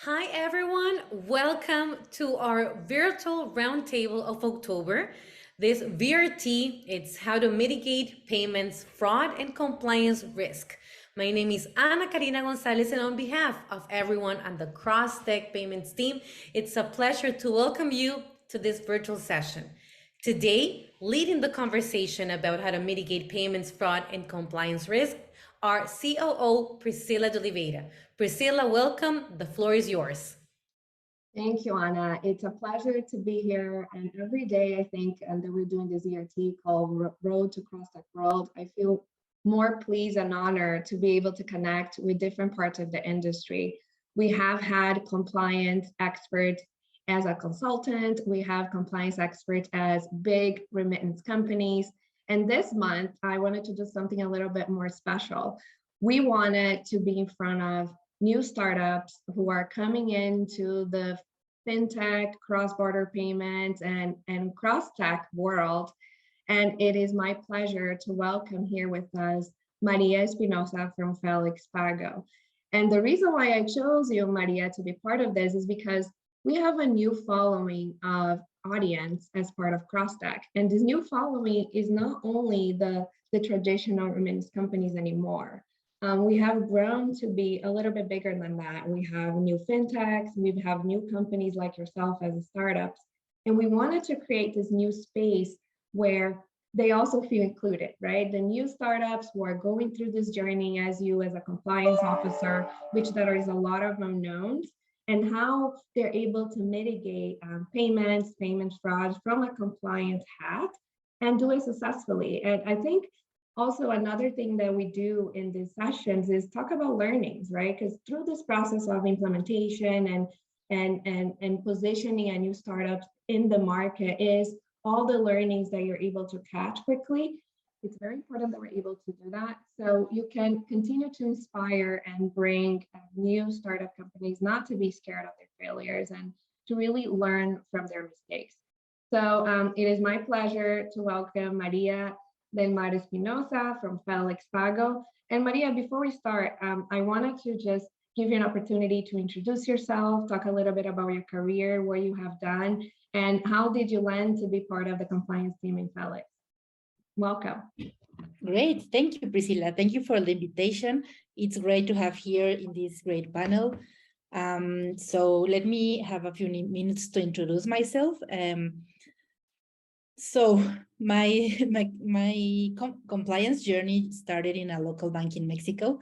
Hi, everyone. Welcome to our virtual roundtable of October. This VRT, it's how to mitigate payments, fraud, and compliance risk. My name is Ana Karina Gonzalez, and on behalf of everyone on the CrossTech Payments team, it's a pleasure to welcome you to this virtual session. Today, leading the conversation about how to mitigate payments, fraud, and compliance risk, our COO, Priscilla de Oliveira. Priscilla, welcome. The floor is yours. Thank you, Anna. It's a pleasure to be here. And every day, I think, that we're doing this ERT called Road to CrossTech World, I feel more pleased and honored to be able to connect with different parts of the industry. We have had compliance experts as a consultant. We have compliance experts as big remittance companies. And this month, I wanted to do something a little bit more special. We wanted to be in front of new startups who are coming into the fintech, cross-border payments, and cross-tech world. And it is my pleasure to welcome here with us Maria Espinosa from FelixPago. And the reason why I chose you, Maria, to be part of this is because we have a new following of audience as part of CrossTech. And this new following is not only the traditional remittance companies anymore. We have grown to be a little bit bigger than that. We have new fintechs, we have new companies like yourself as startups, and we wanted to create this new space where they also feel included, right? The new startups who are going through this journey as you as a compliance officer, which there is a lot of unknowns, and how they're able to mitigate payment fraud from a compliance hat and do it successfully. And I think also, another thing that we do in these sessions is talk about learnings, right? Because through this process of implementation and positioning a new startup in the market is all the learnings that you're able to catch quickly. It's very important that we're able to do that. So you can continue to inspire and bring new startup companies not to be scared of their failures and to really learn from their mistakes. So it is my pleasure to welcome Maria then Maria Espinosa from FelixPago. And Maria, before we start, I wanted to just give you an opportunity to introduce yourself, talk a little bit about your career, what you have done, and how did you land to be part of the compliance team in Felix? Welcome. Great. Thank you, Priscilla. Thank you for the invitation. It's great to have here in this great panel. So let me have a few minutes to introduce myself. So my compliance journey started in a local bank in Mexico.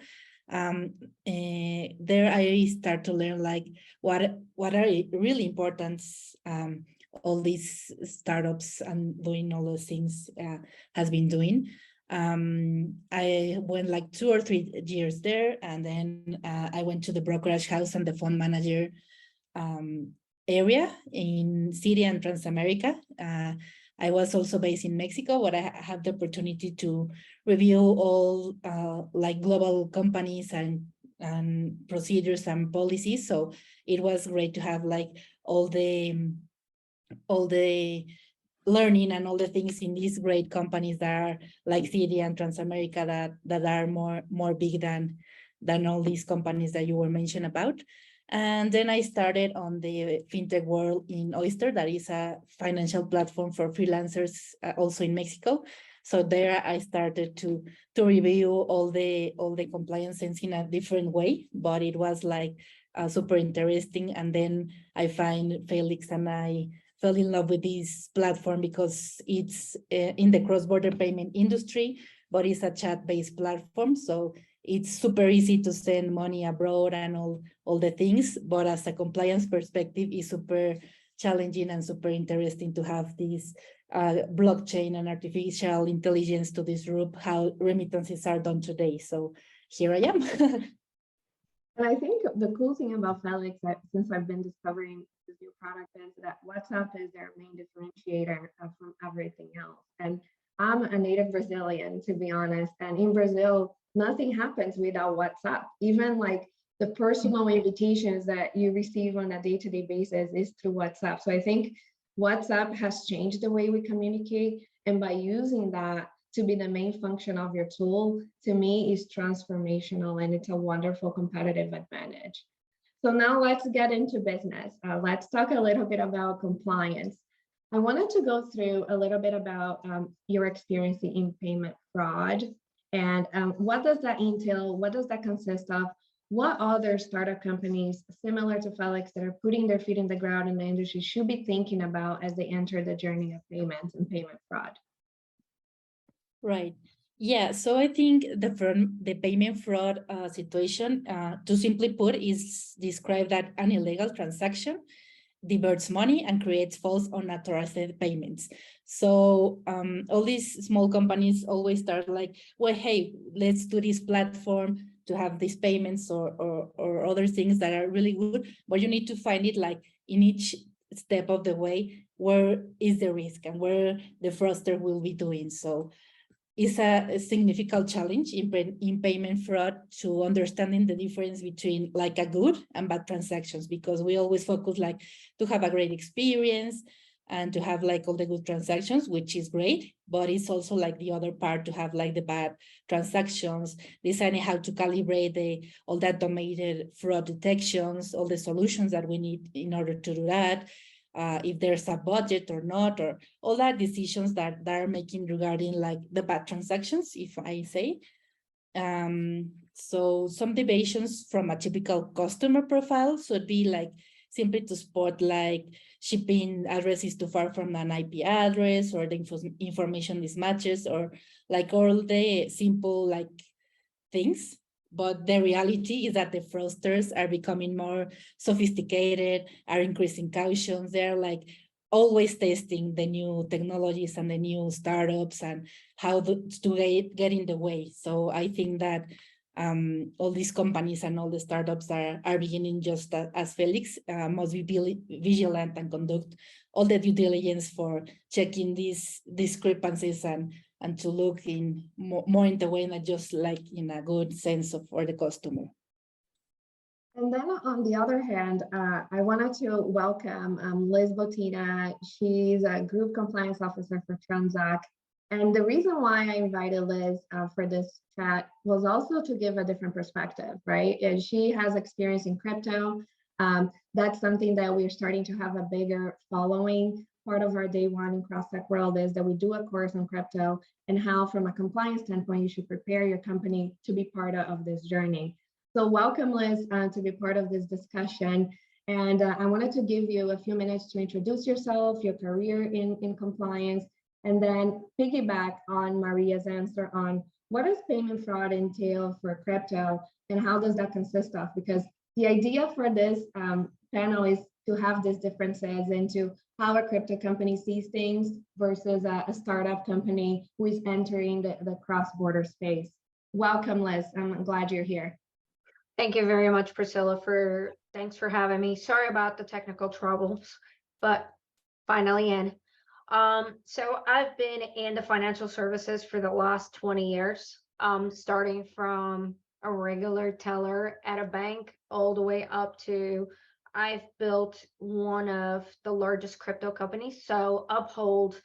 There I start to learn like what are really important. All these startups and doing all those things has been doing. I went like 2 or 3 years there, and then I went to the brokerage house and the fund manager area in City and Transamerica. I was also based in Mexico, but I had the opportunity to review all like global companies and procedures and policies. So it was great to have like all the learning and all the things in these great companies that are like Citi and Transamerica that are more big than all these companies that you were mentioning about. And then I started on the fintech world in Oyster, that is a financial platform for freelancers also in Mexico. So there I started to review all the compliance things in a different way, but it was like super interesting. And then I find Felix and I fell in love with this platform because it's in the cross-border payment industry, but it's a chat-based platform. So it's super easy to send money abroad and all the things, but as a compliance perspective, it's super challenging and super interesting to have this blockchain and artificial intelligence to disrupt how remittances are done today. So here I am. And I think the cool thing about Felix, since I've been discovering this new product, is that WhatsApp is their main differentiator from everything else. And I'm a native Brazilian, to be honest. And in Brazil, nothing happens without WhatsApp. Even like the personal invitations that you receive on a day-to-day basis is through WhatsApp. So I think WhatsApp has changed the way we communicate. And by using that to be the main function of your tool, to me is transformational, and it's a wonderful competitive advantage. So now let's get into business. Let's talk a little bit about compliance. I wanted to go through a little bit about your experience in payment fraud and what does that entail? What does that consist of? What other startup companies similar to Felix that are putting their feet in the ground in the industry should be thinking about as they enter the journey of payments and payment fraud? Right. Yeah, so I think the payment fraud situation, to simply put, is described that an illegal transaction diverts money and creates false unauthorized payments. So all these small companies always start like, well, hey, let's do this platform to have these payments or other things that are really good, but you need to find it like in each step of the way, where is the risk and where the fraudster will be doing. So it's a significant challenge in payment fraud to understanding the difference between like a good and bad transactions, because we always focus like to have a great experience and to have like all the good transactions, which is great, but it's also like the other part to have like the bad transactions, deciding how to calibrate all the automated fraud detections, all the solutions that we need in order to do that, if there's a budget or not, or all that decisions that are making regarding like the bad transactions, if I say. So some deviations from a typical customer profile should be like simply to spot like shipping address is too far from an IP address, or the information mismatches, or like all the simple like things. But the reality is that the fraudsters are becoming more sophisticated, are increasing cautions. They're like always testing the new technologies and the new startups and how to get in the way. So I think that all these companies and all the startups are beginning just as Felix, must be vigilant and conduct all the due diligence for checking these discrepancies and to look in more in the way, not just like in a good sense of for the customer. And then on the other hand, I wanted to welcome Liz Botina. She's a group compliance officer for Transak. And the reason why I invited Liz for this chat was also to give a different perspective, right? And she has experience in crypto. That's something that we're starting to have a bigger following. Part of our day one in CrossTech world is that we do a course on crypto and how, from a compliance standpoint, you should prepare your company to be part of this journey. So welcome, Liz, to be part of this discussion. And I wanted to give you a few minutes to introduce yourself, your career in compliance, and then piggyback on Maria's answer on what does payment fraud entail for crypto and how does that consist of? Because the idea for this panel is to have these differences into how a crypto company sees things versus a startup company who is entering the cross-border space. Welcome, Liz. I'm glad you're here. Thank you very much, Priscilla, thanks for having me. Sorry about the technical troubles, but finally in. So I've been in the financial services for the last 20 years, starting from a regular teller at a bank all the way up to I've built one of the largest crypto companies. So Uphold,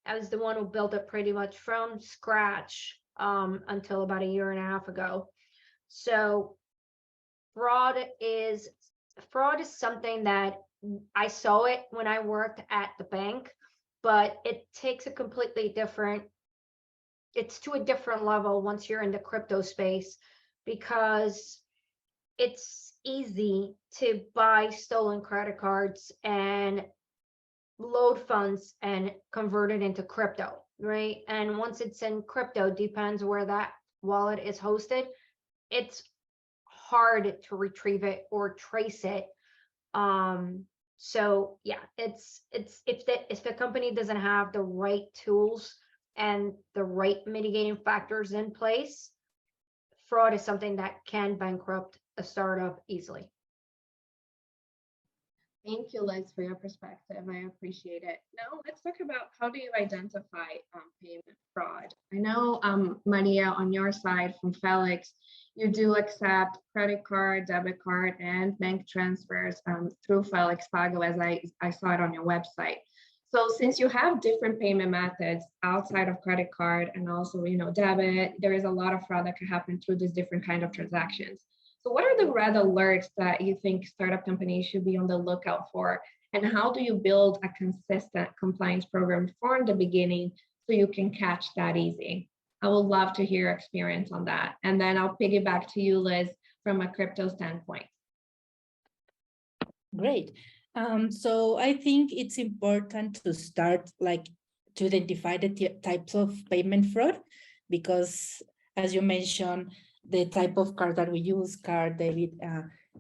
I was the one who built it pretty much from scratch until about a year and a half ago. So fraud is something that I saw it when I worked at the bank, but it takes a completely different, it's to a different level once you're in the crypto space, because it's easy to buy stolen credit cards and load funds and convert it into crypto, right? And once it's in crypto, depends where that wallet is hosted, it's hard to retrieve it or trace it. So yeah, it's if the company doesn't have the right tools and the right mitigating factors in place, fraud is something that can bankrupt a startup easily. Thank you, Liz, for your perspective. I appreciate it. Now let's talk about how do you identify payment fraud. I know, Maria, on your side from Felix, you do accept credit card, debit card, and bank transfers through FelixPago, as I saw it on your website. So since you have different payment methods outside of credit card and also, debit, there is a lot of fraud that can happen through these different kind of transactions. So what are the red alerts that you think startup companies should be on the lookout for? And how do you build a consistent compliance program from the beginning so you can catch that easy? I would love to hear your experience on that. And then I'll piggyback to you, Liz, from a crypto standpoint. Great. So I think it's important to start like to identify the types of payment fraud, because as you mentioned, the type of card that we use, card, debit,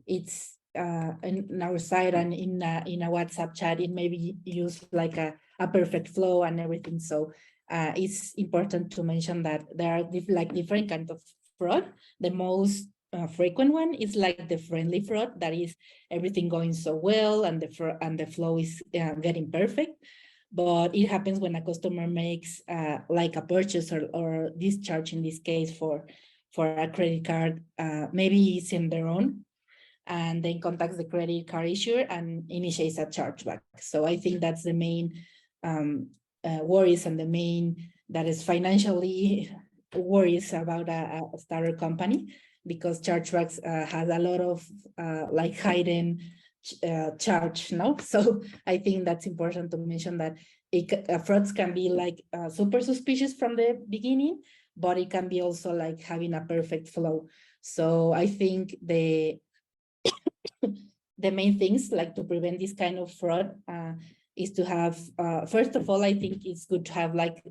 it's in our site and in a WhatsApp chat, it may be used like a perfect flow and everything. So it's important to mention that there are different kinds of fraud. The most frequent one is like the friendly fraud, that is everything going so well and the flow is getting perfect. But it happens when a customer makes like a purchase or discharge, in this case for a credit card, maybe it's in their own, and then contacts the credit card issuer and initiates a chargeback. So I think that's the main worries, and the main that is financially worries about a startup company, because chargebacks has a lot of like hidden charge, no? So I think that's important to mention that frauds can be like super suspicious from the beginning, but it can be also like having a perfect flow. So I think the main things like to prevent this kind of fraud is to have, first of all, I think it's good to have like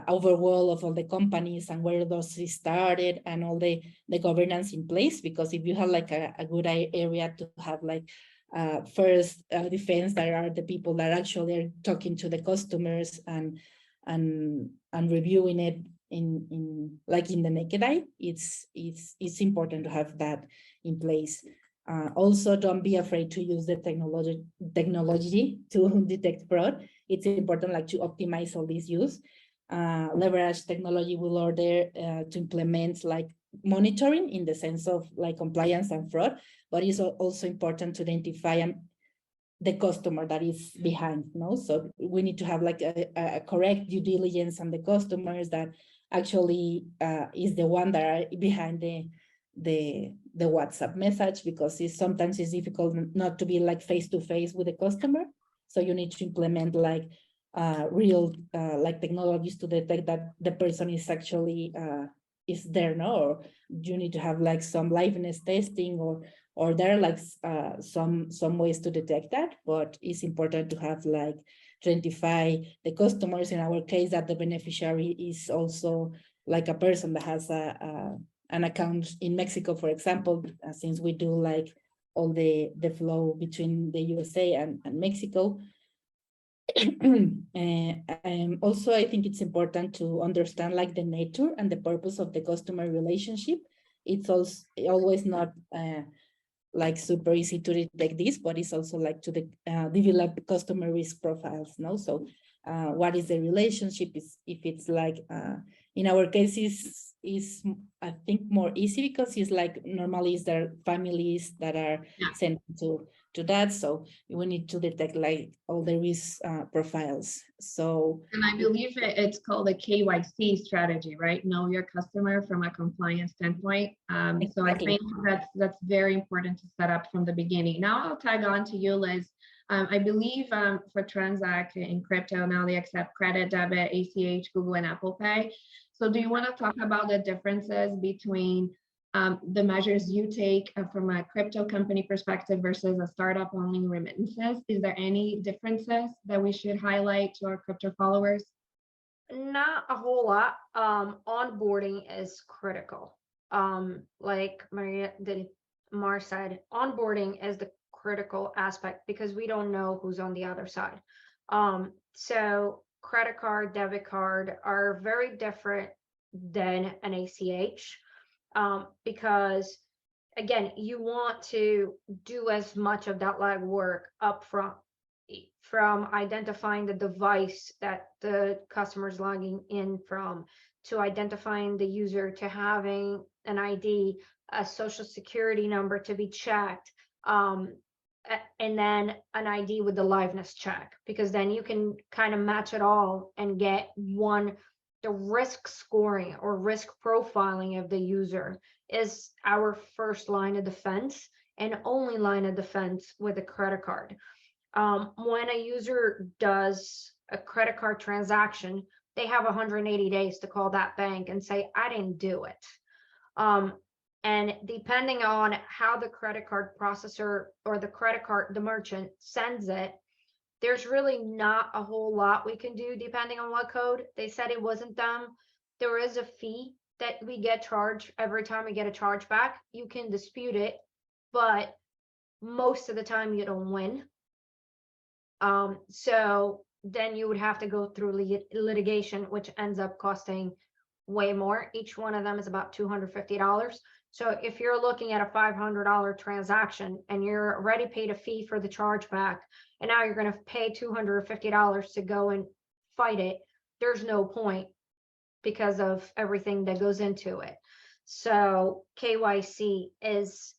overall of all the companies and where those started and all the governance in place, because if you have like a good area to have like first defense, that are the people that actually are talking to the customers and reviewing it in like in the naked eye, it's important to have that in place. Also, don't be afraid to use the technology to detect fraud. It's important like to optimize all this use. Leverage technology will order to implement like monitoring in the sense of like compliance and fraud, but it's also important to identify the customer that is behind, no? So we need to have like a correct due diligence on the customers that actually is the one that are behind the WhatsApp message, because sometimes it's difficult not to be like face to face with the customer. So you need to implement like real like technologies to detect that the person is actually is there, no? Or you need to have like some liveness testing, or there are like some ways to detect that, but it's important to have like to identify the customers. In our case, that the beneficiary is also like a person that has an account in Mexico, for example, since we do like all the flow between the USA and Mexico. Also, I think it's important to understand like the nature and the purpose of the customer relationship. It's also always not like super easy to detect this, but it's also like to develop customer risk profiles, no? So what is the relationship? If it's like in our case is I think more easy, because it's like normally it's their families that are sent to that. So we need to detect like all the risk profiles. So, and I believe it's called a KYC strategy, right? Know your customer from a compliance standpoint. Exactly. So I think that's very important to set up from the beginning. Now I'll tag on to you, Liz. I believe for Transak in crypto, now they accept credit, debit, ACH, Google, and Apple Pay. So do you want to talk about the differences between the measures you take from a crypto company perspective versus a startup only remittances? Is there any differences that we should highlight to our crypto followers? Not a whole lot. Onboarding is critical. Like Mar said, onboarding is the critical aspect, because we don't know who's on the other side. So credit card, debit card are very different than an ACH, because again, you want to do as much of that legwork up front, from identifying the device that the customer is logging in from, to identifying the user, to having an ID, a social security number to be checked, and then an ID with the liveness check, because then you can kind of match it all and get one the risk scoring or risk profiling of the user is our first line of defense and only line of defense with a credit card. When a user does a credit card transaction, they have 180 days to call that bank and say, I didn't do it. And depending on how the credit card processor or the merchant sends it, there's really not a whole lot we can do depending on what code. They said it wasn't them. There is a fee that we get charged every time we get a chargeback. You can dispute it, but most of the time you don't win. So then you would have to go through litigation, which ends up costing way more. Each one of them is about $250. So if you're looking at a $500 transaction and you're already paid a fee for the chargeback, and now you're going to pay $250 to go and fight it, there's no point because of everything that goes into it. So KYC is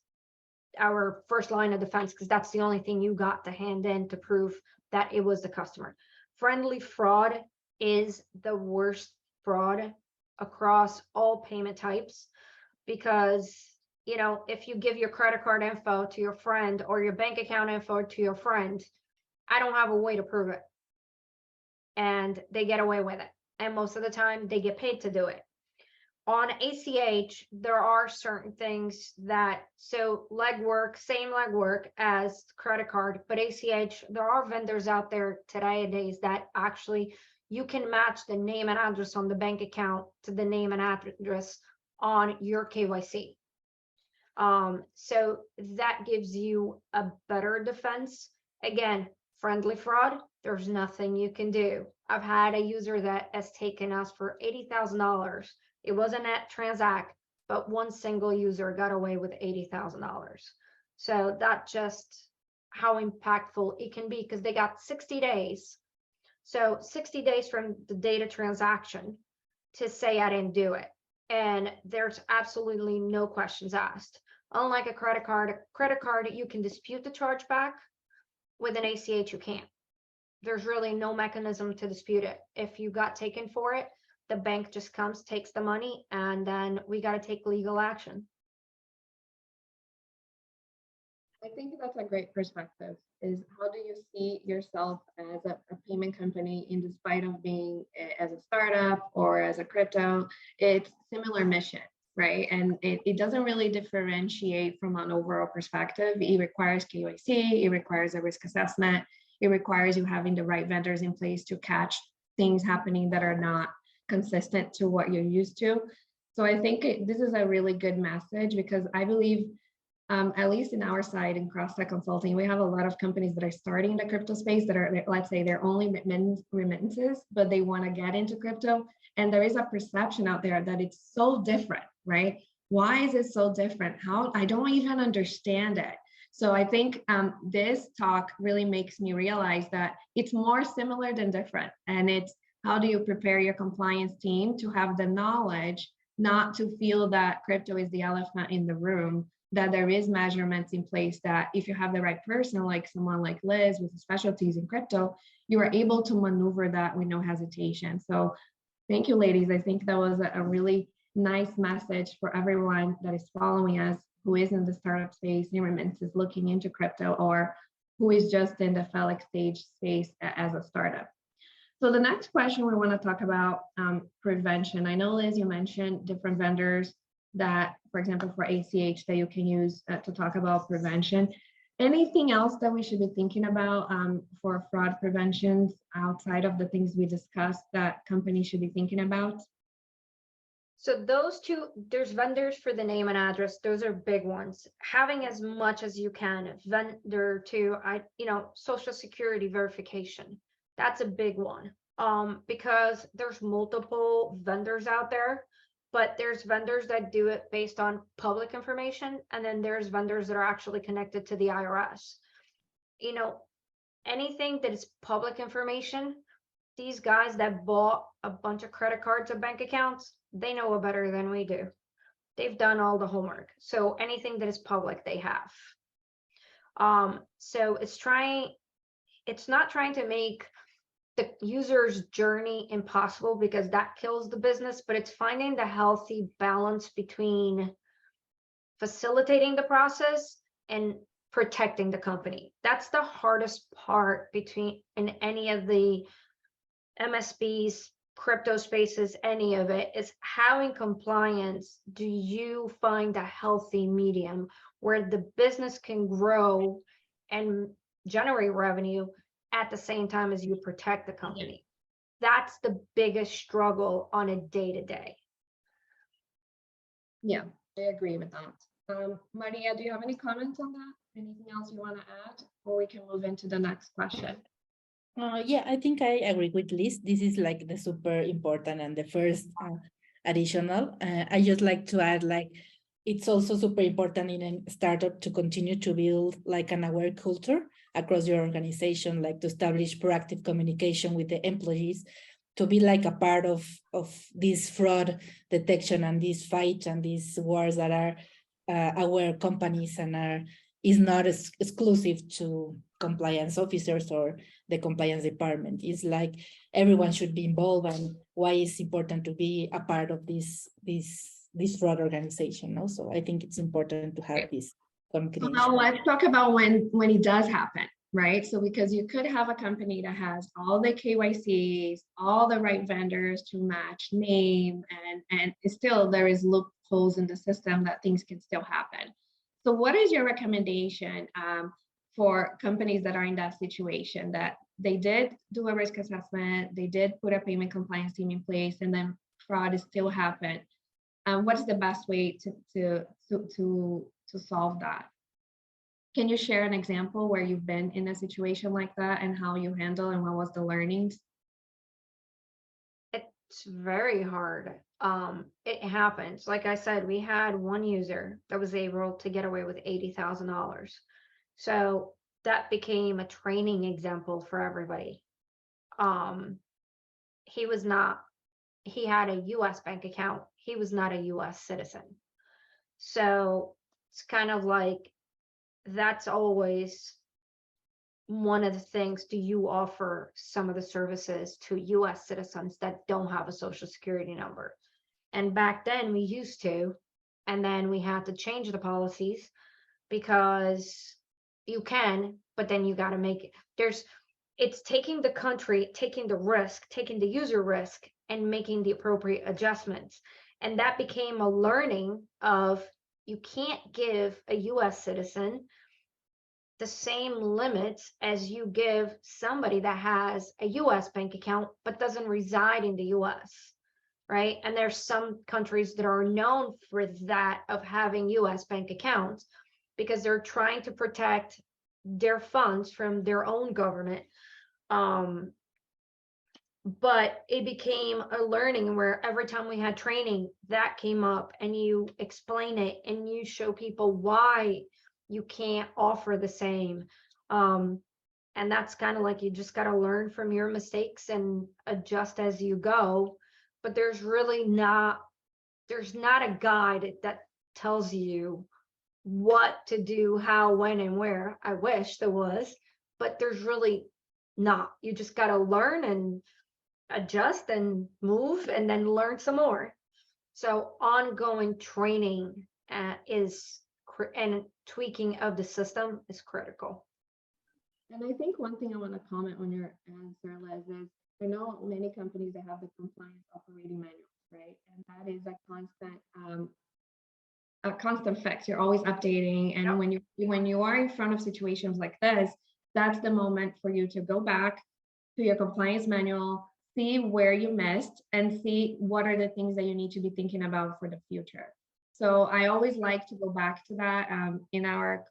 our first line of defense because that's the only thing you got to hand in to prove that it was the customer. Friendly fraud is the worst fraud across all payment types because, you know, if you give your credit card info to your friend or your bank account info to your friend, I don't have a way to prove it. And they get away with it. And most of the time they get paid to do it. On ACH, there are certain things that, so legwork, same legwork as credit card, but ACH, there are vendors out there today that actually you can match the name and address on the bank account to the name and address on your KYC. So that gives you a better defense. Again, friendly fraud, there's nothing you can do. I've had a user that has taken us for $80,000. It wasn't at Transak, but one single user got away with $80,000. So that's just how impactful it can be because they got 60 days. So 60 days from the date of transaction to say I didn't do it. And there's absolutely no questions asked. Unlike a credit card, you can dispute the chargeback. With an ACH, you can't. There's really no mechanism to dispute it. If you got taken for it, the bank just comes, takes the money, and then we got to take legal action. I think that's a great perspective, is how do you see yourself as a payment company in despite of being as a startup or as a crypto? It's similar mission, right? And it doesn't really differentiate from an overall perspective. It requires KYC, it requires a risk assessment, it requires you having the right vendors in place to catch things happening that are not consistent to what you're used to. So I think this is a really good message because I believe, at least in our side in CrossTech Consulting, we have a lot of companies that are starting in the crypto space that are, let's say, they're only remittances, but they want to get into crypto. And there is a perception out there that it's so different, right? Why is it so different? How? I don't even understand it. So I think this talk really makes me realize that it's more similar than different. And it's how do you prepare your compliance team to have the knowledge, not to feel that crypto is the elephant in the room, that there is measurements in place that if you have the right person, like someone like Liz with specialties in crypto, you are able to maneuver that with no hesitation. So thank you, ladies. I think that was a really nice message for everyone that is following us, who is in the startup space, in remittances, looking into crypto, or who is just in the Felix stage space as a startup. So the next question we want to talk about prevention. I know, Liz, you mentioned different vendors that, for example, for ACH that you can use to talk about prevention. Anything else that we should be thinking about for fraud preventions outside of the things we discussed that companies should be thinking about? So those two, there's vendors for the name and address. Those are big ones. Having as much as you can, vendor to, social security verification. That's a big one because there's multiple vendors out there, but there's vendors that do it based on public information. And then there's vendors that are actually connected to the IRS. Anything that is public information, these guys that bought a bunch of credit cards or bank accounts, they know it better than we do. They've done all the homework. So anything that is public, they have. So it's not trying to make the user's journey impossible because that kills the business, but it's finding the healthy balance between facilitating the process and protecting the company. That's the hardest part between in any of the MSBs, crypto spaces, any of it is having compliance. Do you find a healthy medium where the business can grow and generate revenue at the same time as you protect the company? That's the biggest struggle on a day-to-day. Yeah, I agree with that. Maria, do you have any comments on that? Anything else you want to add, or we can move into the next question? Yeah, I think I agree with Liz. This is like the super important and the first additional. I just like to add, like, it's also super important in a startup to continue to build like an aware culture across your organization, like to establish proactive communication with the employees, to be like a part of this fraud detection and this fight and these wars that are aware companies and is not exclusive to compliance officers or the compliance department. It's like everyone should be involved, and why it's important to be a part of this fraud organization also. I think it's important to have this communication. Now let's talk about when it does happen, right? So because you could have a company that has all the KYCs, all the right vendors to match name, and still there is loopholes in the system that things can still happen. So what is your recommendation for companies that are in that situation, that they did do a risk assessment, they did put a payment compliance team in place, and then fraud is still happened? What's the best way to solve that? Can you share an example where you've been in a situation like that and how you handle and what was the learnings? It's very hard. It happens. Like I said, we had one user that was able to get away with $80,000. So that became a training example for everybody. He had a US bank account. He was not a US citizen. So it's kind of like, that's always one of the things. Do you offer some of the services to US citizens that don't have a social security number? And back then we used to, and then we had to change the policies because you can, but then you got to make it. It's taking the country, taking the risk, taking the user risk, and making the appropriate adjustments. And that became a learning of, you can't give a US citizen the same limits as you give somebody that has a US bank account but doesn't reside in the US, right? And there's some countries that are known for that, of having US bank accounts, because they're trying to protect their funds from their own government. But it became a learning where every time we had training, that came up, and you explain it and you show people why you can't offer the same. And that's kind of like, you just got to learn from your mistakes and adjust as you go. But there's not a guide that tells you what to do, how, when, and where. I wish there was, but there's really not. You just got to learn and adjust and move, and then learn some more. So ongoing training and tweaking of the system is critical. And I think one thing I want to comment on your answer, Liz, is I know many companies that have the compliance operating manuals, right? And that is a constant fix. You're always updating. And when you are in front of situations like this, that's the moment for you to go back to your compliance manual, see where you missed, and see what are the things that you need to be thinking about for the future. So I always like to go back to that. In our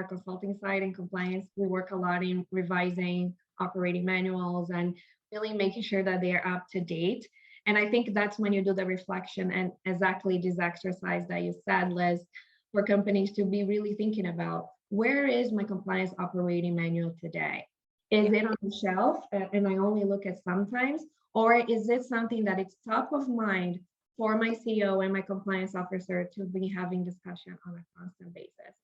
consulting side in compliance, we work a lot in revising operating manuals and really making sure that they are up to date. And I think that's when you do the reflection and exactly this exercise that you said, Liz, for companies to be really thinking about, where is my compliance operating manual today? Is it on the shelf and I only look at sometimes, or is it something that it's top of mind for my CEO and my compliance officer to be having discussion on a constant basis?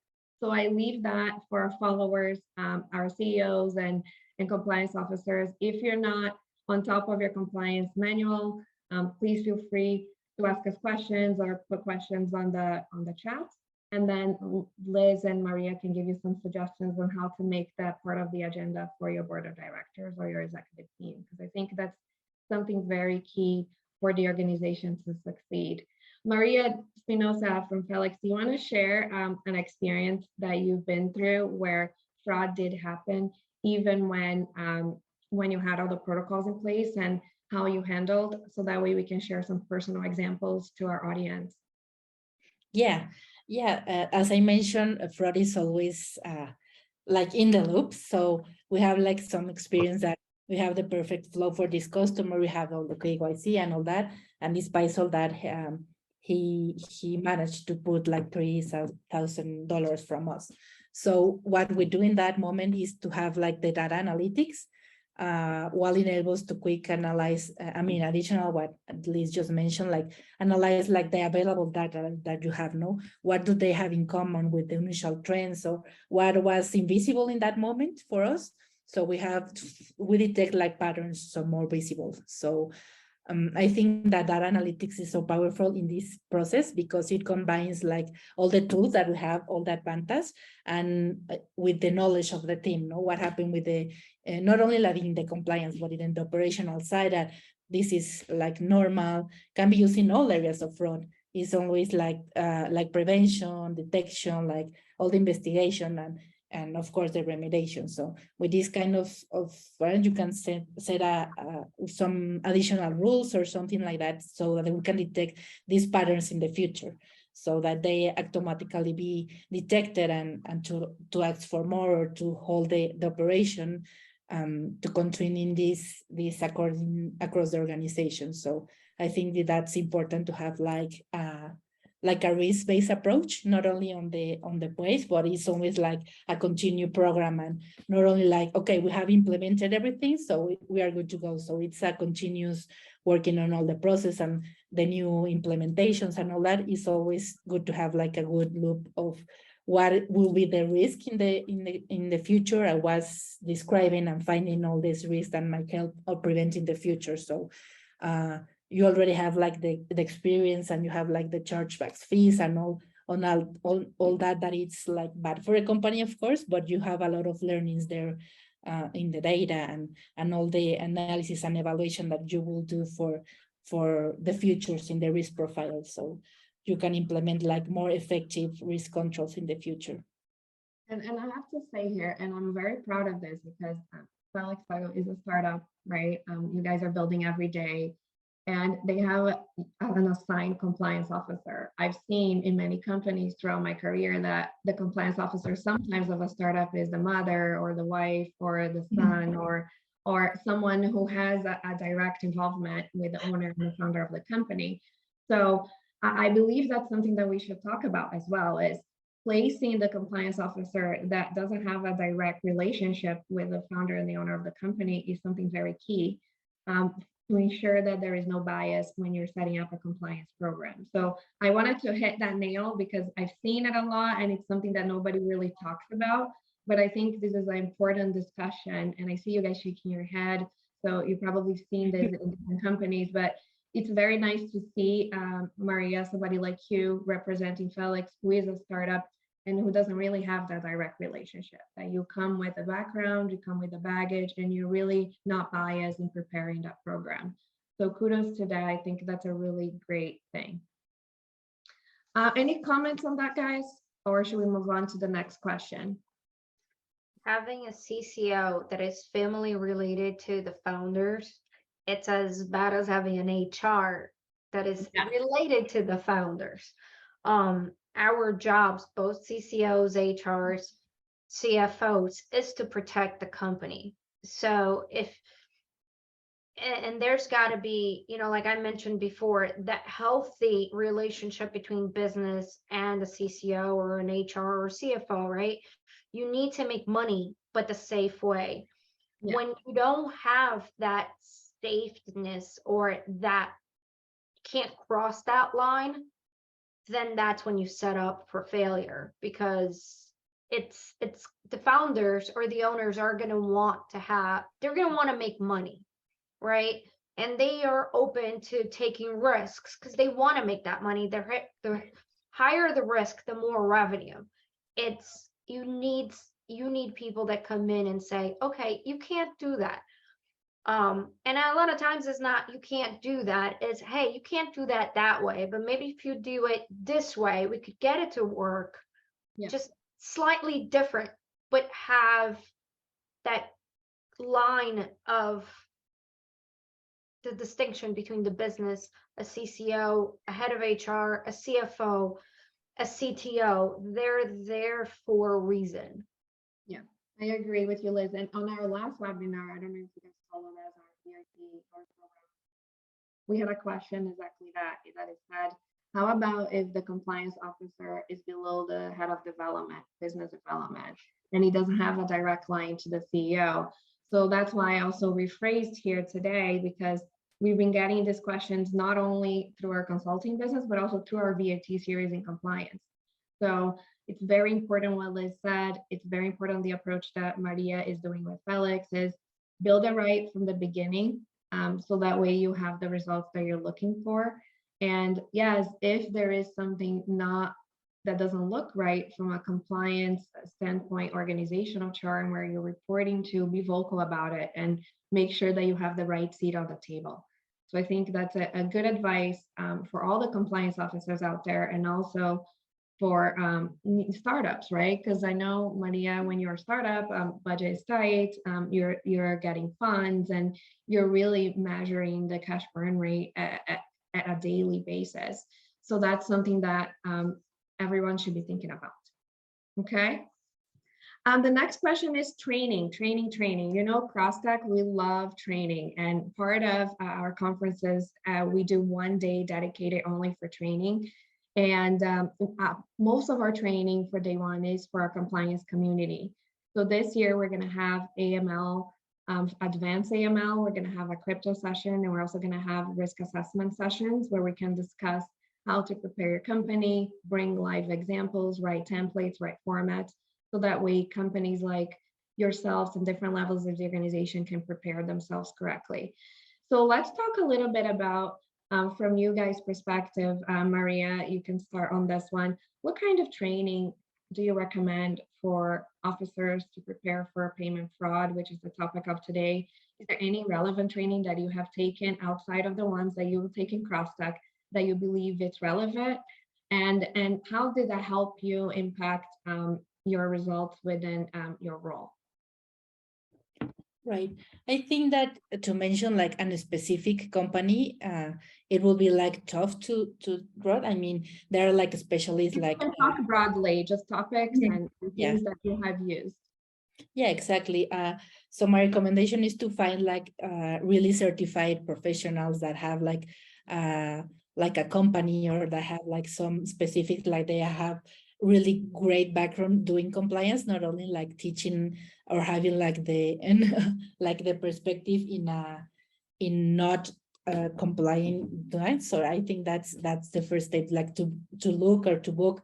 So I leave that for our followers, our CEOs and compliance officers. If you're not on top of your compliance manual. Please feel free to ask us questions or put questions on the chat. And then Liz and Maria can give you some suggestions on how to make that part of the agenda for your board of directors or your executive team, because I think that's something very key for the organization to succeed. Maria Espinosa from Felix, do you want to share an experience that you've been through where fraud did happen, even when you had all the protocols in place, and how you handled, so that way we can share some personal examples to our audience? Yeah, as I mentioned, fraud is always like in the loop. So we have like some experience that we have the perfect flow for this customer. We have all the KYC and all that. And despite all that, he managed to put like $3,000 from us. So what we do in that moment is to have like the data analytics, while enables to quick analyze, additional what Liz just mentioned, like analyze like the available data that you have, what do they have in common with the initial trends, or what was invisible in that moment for us. So we detect like patterns, so more visible. So I think that data analytics is so powerful in this process because it combines like all the tools that we have, all the advantage, and with the knowledge of the team, what happened with the, not only like in the compliance, but in the operational side, that this is like normal, can be used in all areas of fraud. It's always like prevention, detection, like all the investigation, and of course the remediation. So with this kind of you can set some additional rules or something like that, so that we can detect these patterns in the future, so that they automatically be detected and to act for more, or to hold the operation, to continue this according across the organization. So I think that's important to have like a risk-based approach, not only on the place, but it's always like a continued program, and not only like, okay, we have implemented everything, so we are good to go. So it's a continuous working on all the process and the new implementations and all that. Is always good to have like a good loop of what will be the risk in the future. I was describing and finding all these risks that might help or prevent in the future. So you already have like the experience, and you have like the chargebacks fees and all that it's like bad for a company, of course, but you have a lot of learnings there in the data and all the analysis and evaluation that you will do for the futures in the risk profile. So you can implement like more effective risk controls in the future. And I have to say here, and I'm very proud of this, because FelixPago is a startup, right? You guys are building every day, and they have an assigned compliance officer. I've seen in many companies throughout my career that the compliance officer sometimes of a startup is the mother or the wife or the son, or someone who has a direct involvement with the owner and the founder of the company. So I believe that's something that we should talk about as well, is placing the compliance officer that doesn't have a direct relationship with the founder and the owner of the company is something very key, to ensure that there is no bias when you're setting up a compliance program. So I wanted to hit that nail because I've seen it a lot, and it's something that nobody really talks about. But I think this is an important discussion, and I see you guys shaking your head. So you've probably seen this in different companies, but it's very nice to see, Maria, somebody like you representing Felix, who is a startup and who doesn't really have that direct relationship, that you come with a background, you come with a baggage, and you're really not biased in preparing that program. So kudos to that. I think that's a really great thing. Any comments on that, guys? Or should we move on to the next question? Having a CCO that is family related to the founders, it's as bad as having an HR that is related to the founders. Our jobs, both CCOs, HRs, CFOs, is to protect the company. So and there's got to be, like I mentioned before, that healthy relationship between business and a CCO or an HR or CFO, right? You need to make money, but the safe way. Yeah. When you don't have that safeness, or that can't cross that line, then that's when you set up for failure, because it's the founders or the owners are going to want to make money, right? And they are open to taking risks because they want to make that money. The higher the risk, the more revenue. It's you need people that come in and say, okay, you can't do that. And a lot of times it's not you can't do that. It's hey, you can't do that way, but maybe if you do it this way, we could get it to work Yeah. just slightly different, but have that line of the distinction between the business, a CCO, a head of HR, a CFO, a CTO. They're there for a reason. Yeah, I agree with you, Liz. And on our last webinar, I don't know if you guys followed us, our VRT or program, we had a question exactly that it said, how about if the compliance officer is below the head of development, business development, and he doesn't have a direct line to the CEO? So that's why I also rephrased here today, because we've been getting these questions not only through our consulting business, but also through our VAT series in compliance. So it's very important what Liz said. It's very important the approach that Maria is doing with Felix is build it right from the beginning. So that way you have the results that you're looking for. And yes, if there is something that doesn't look right from a compliance standpoint, organizational chart where you're reporting to, be vocal about it and make sure that you have the right seat on the table. So I think that's a good advice for all the compliance officers out there, and also for startups, right? Because I know, Maria, when you're a startup, budget is tight, you're getting funds, and you're really measuring the cash burn rate at a daily basis. So that's something that everyone should be thinking about. Okay. The next question is training. You know, CrossTech, we love training, and part of our conferences, we do one day dedicated only for training. And most of our training for day one is for our compliance community. So this year we're going to have AML, advanced AML, we're going to have a crypto session, and we're also going to have risk assessment sessions where we can discuss how to prepare your company, bring live examples, write templates, write formats, so that way companies like yourselves and different levels of the organization can prepare themselves correctly. So let's talk a little bit about from you guys' perspective, Maria, you can start on this one. What kind of training do you recommend for officers to prepare for payment fraud, which is the topic of today? Is there any relevant training that you have taken outside of the ones that you will take in CrossTech that you believe it's relevant? And how did that help you impact your results within your role? Right. I think that to mention like a specific company, it will be like tough to draw. I mean, there are like specialists like talk broadly, just topics and things that you have used. Yeah, exactly. So my recommendation is to find like really certified professionals that have like a company, or that have like some specific, like they have really great background doing compliance, not only like teaching or having like the like the perspective in not complying, right? So I think that's the first step, like to look or to book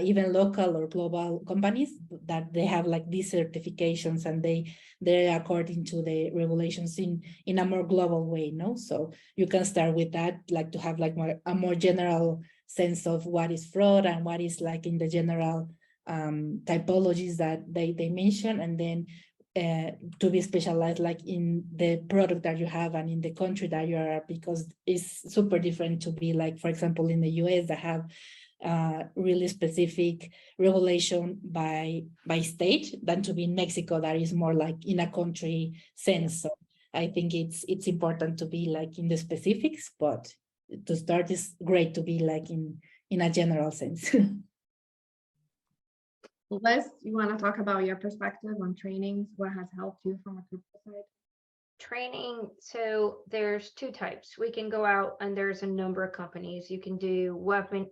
even local or global companies that they have like these certifications, and they're according to the regulations in a more global way, no? So you can start with that, like to have like a more general sense of what is fraud and what is like in the general typologies that they mention, and then to be specialized like in the product that you have and in the country that you are, because it's super different to be like, for example, in the US that have really specific regulation by state, than to be in Mexico that is more like in a country sense. So I think it's important to be like in the specifics, but to start is great to be like in a general sense. Liz, you want to talk about your perspective on trainings? What has helped you from a group side? Training, so there's two types. We can go out and there's a number of companies. You can do weapon,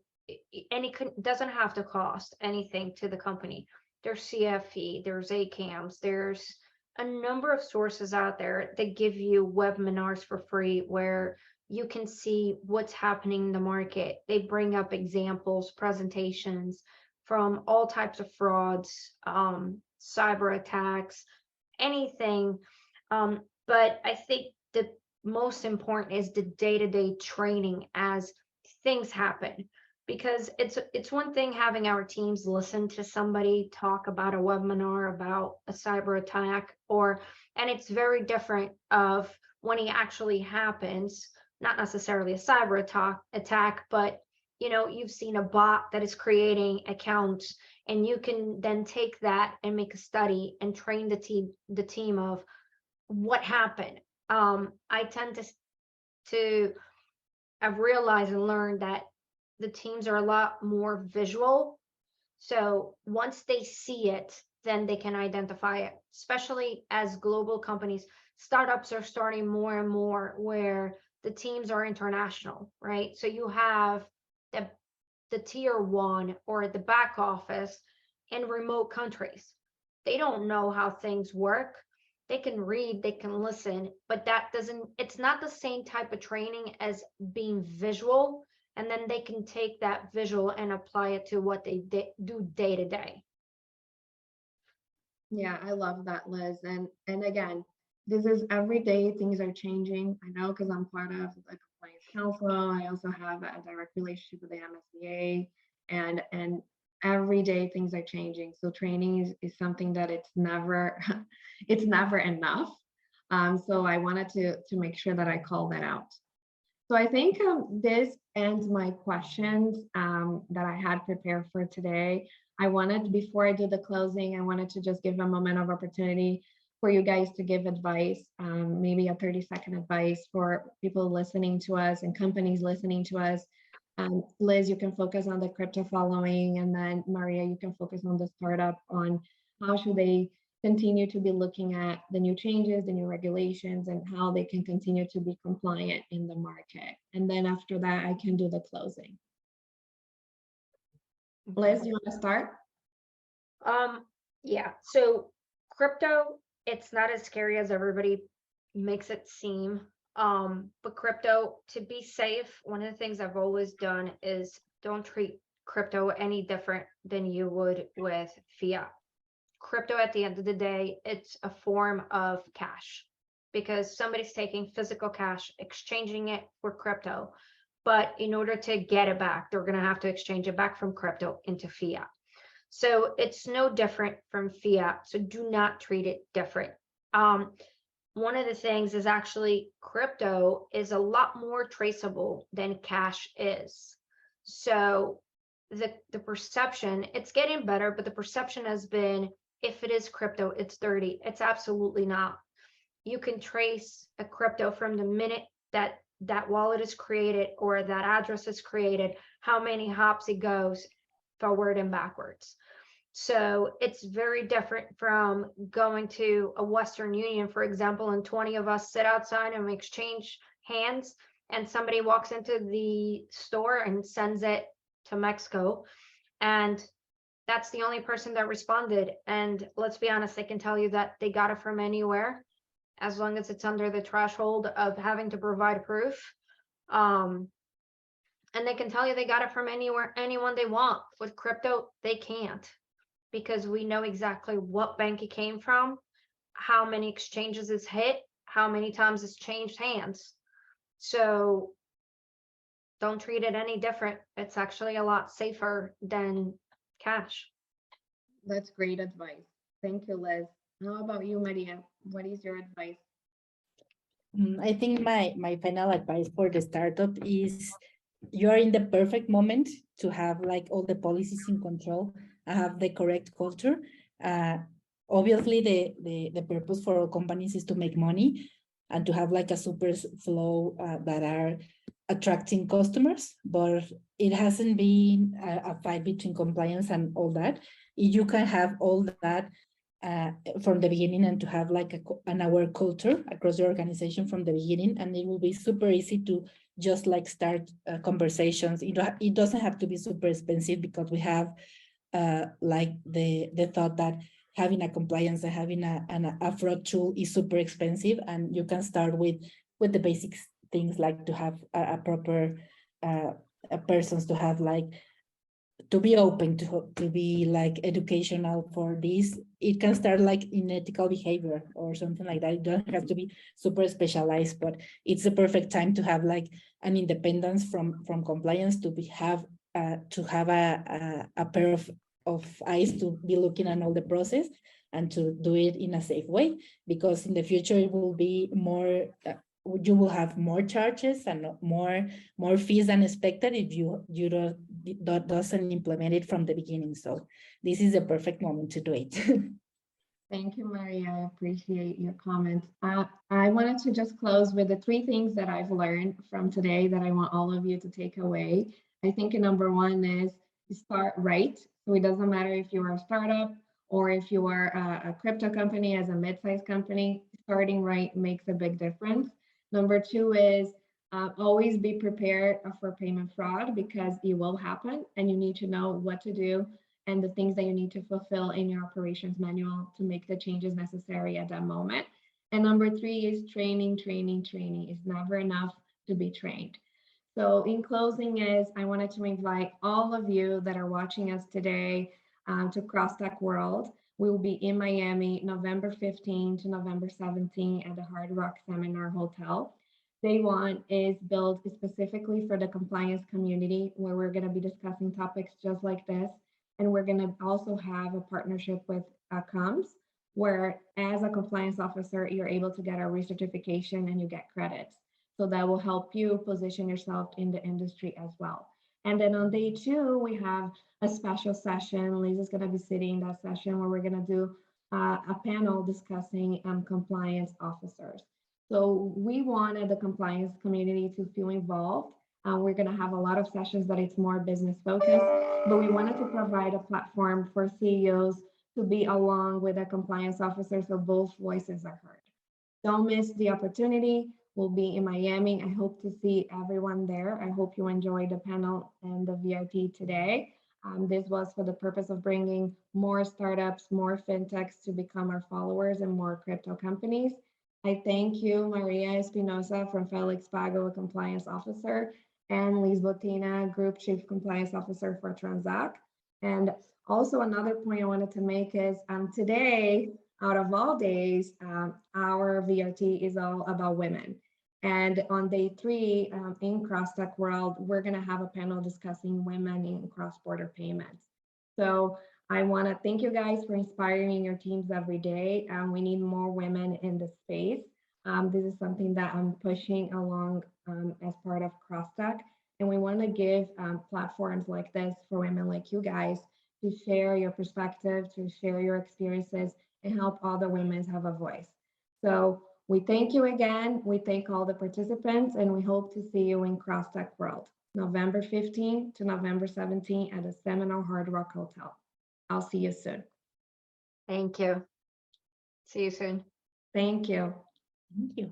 doesn't have to cost anything to the company. There's CFE, there's ACAMs, there's a number of sources out there that give you webinars for free where you can see what's happening in the market. They bring up examples, presentations from all types of frauds, cyber attacks, anything. But I think the most important is the day-to-day training as things happen. Because it's one thing having our teams listen to somebody talk about a webinar about a cyber attack, and it's very different of when it actually happens, not necessarily a cyber attack, but you've seen a bot that is creating accounts, and you can then take that and make a study and train the team of what happened. I tend to I've realized and learned that the teams are a lot more visual. So once they see it, then they can identify it, especially as global companies. Startups are starting more and more where the teams are international, right? So you have the tier one or the back office in remote countries. They don't know how things work. They can read, they can listen, but it's not the same type of training as being visual. And then they can take that visual and apply it to what they do day to day. Yeah, I love that, Liz. And again, this is every day things are changing. I know because I'm part of the compliance council. I also have a direct relationship with the MSBA, and every day things are changing. So training is something that it's never it's never enough. So I wanted to make sure that I call that out. So I think this ends my questions that I had prepared for today. Before I do the closing, I wanted to just give a moment of opportunity for you guys to give advice, maybe a 30-second advice for people listening to us and companies listening to us. Liz, you can focus on the crypto following, and then Maria, you can focus on the startup, on how should they continue to be looking at the new changes, the new regulations, and how they can continue to be compliant in the market. And then after that, I can do the closing. Liz, you want to start? Yeah. So crypto, it's not as scary as everybody makes it seem. But crypto, to be safe, one of the things I've always done is don't treat crypto any different than you would with fiat. Crypto, at the end of the day, it's a form of cash because somebody's taking physical cash, exchanging it for crypto. But in order to get it back, they're going to have to exchange it back from crypto into fiat. So it's no different from fiat. So do not treat it different. One of the things is actually crypto is a lot more traceable than cash is. So the perception, it's getting better, but the perception has been, if it is crypto, it's dirty. It's absolutely not. You can trace a crypto from the minute that wallet is created or that address is created, how many hops it goes forward and backwards. So it's very different from going to a Western Union, for example, and 20 of us sit outside and we exchange hands, and somebody walks into the store and sends it to Mexico, and that's the only person that responded. And let's be honest, they can tell you that they got it from anywhere, as long as it's under the threshold of having to provide proof. And they can tell you they got it from anywhere, anyone they want. With crypto, they can't, because we know exactly what bank it came from, how many exchanges it's hit, how many times it's changed hands. So don't treat it any different. It's actually a lot safer than cash. That's great advice. Thank you, Liz. How about you, Maria? What is your advice? I think my final advice for the startup is you're in the perfect moment to have like all the policies in control, have the correct culture. Obviously, the purpose for all companies is to make money and to have like a super flow that are attracting customers, but it hasn't been a fight between compliance and all that. You can have all that from the beginning and to have like an aware culture across the organization from the beginning, and it will be super easy to just like start conversations. It doesn't have to be super expensive, because we have like the thought that having a compliance and having a fraud tool is super expensive, and you can start with the basic things like to have a proper persons to have like be open to be like educational for this. It can start like in ethical behavior or something like that. It doesn't have to be super specialized, but it's the perfect time to have like an independence from compliance, to have a pair of eyes to be looking at all the process and to do it in a safe way, because in the future it will be more you will have more charges and more fees than expected if you doesn't implement it from the beginning. So this is the perfect moment to do it. Thank you, Maria. I appreciate your comments. I wanted to just close with the 3 things that I've learned from today that I want all of you to take away. I think number 1 is start right. So it doesn't matter if you are a startup or if you are a crypto company as a mid-sized company, starting right makes a big difference. Number 2 is always be prepared for payment fraud, because it will happen and you need to know what to do and the things that you need to fulfill in your operations manual to make the changes necessary at that moment. And number 3 is training, training, training. It's never enough to be trained. So in closing I wanted to invite all of you that are watching us today to CrossTech World. We will be in Miami, November 15 to November 17 at the Hard Rock Seminar Hotel. Day 1 is built specifically for the compliance community, where we're going to be discussing topics just like this. And we're going to also have a partnership with COMS, where as a compliance officer, you're able to get a recertification and you get credits. So that will help you position yourself in the industry as well. And then on day 2, we have a special session. Lisa's going to be sitting in that session where we're going to do a panel discussing compliance officers. So we wanted the compliance community to feel involved. We're going to have a lot of sessions that it's more business focused, but we wanted to provide a platform for CEOs to be along with a compliance officer so both voices are heard. Don't miss the opportunity. We'll be in Miami. I hope to see everyone there. I hope you enjoyed the panel and the VRT today. This was for the purpose of bringing more startups, more fintechs to become our followers and more crypto companies. I thank you, Maria Espinosa from FelixPago, a compliance officer, and Liz Botina, Group Chief Compliance Officer for Transak. And also another point I wanted to make is today, out of all days, our VRT is all about women. And on day 3 in CrossTech World, we're going to have a panel discussing women in cross-border payments. So I want to thank you guys for inspiring your teams every day. We need more women in the space. This is something that I'm pushing along as part of CrossTech. And we want to give platforms like this for women like you guys to share your perspective, to share your experiences, and help other women have a voice. So we thank you again. We thank all the participants, and we hope to see you in CrossTech World, November 15 to November 17 at the Seminole Hard Rock Hotel. I'll see you soon. Thank you. See you soon. Thank you. Thank you.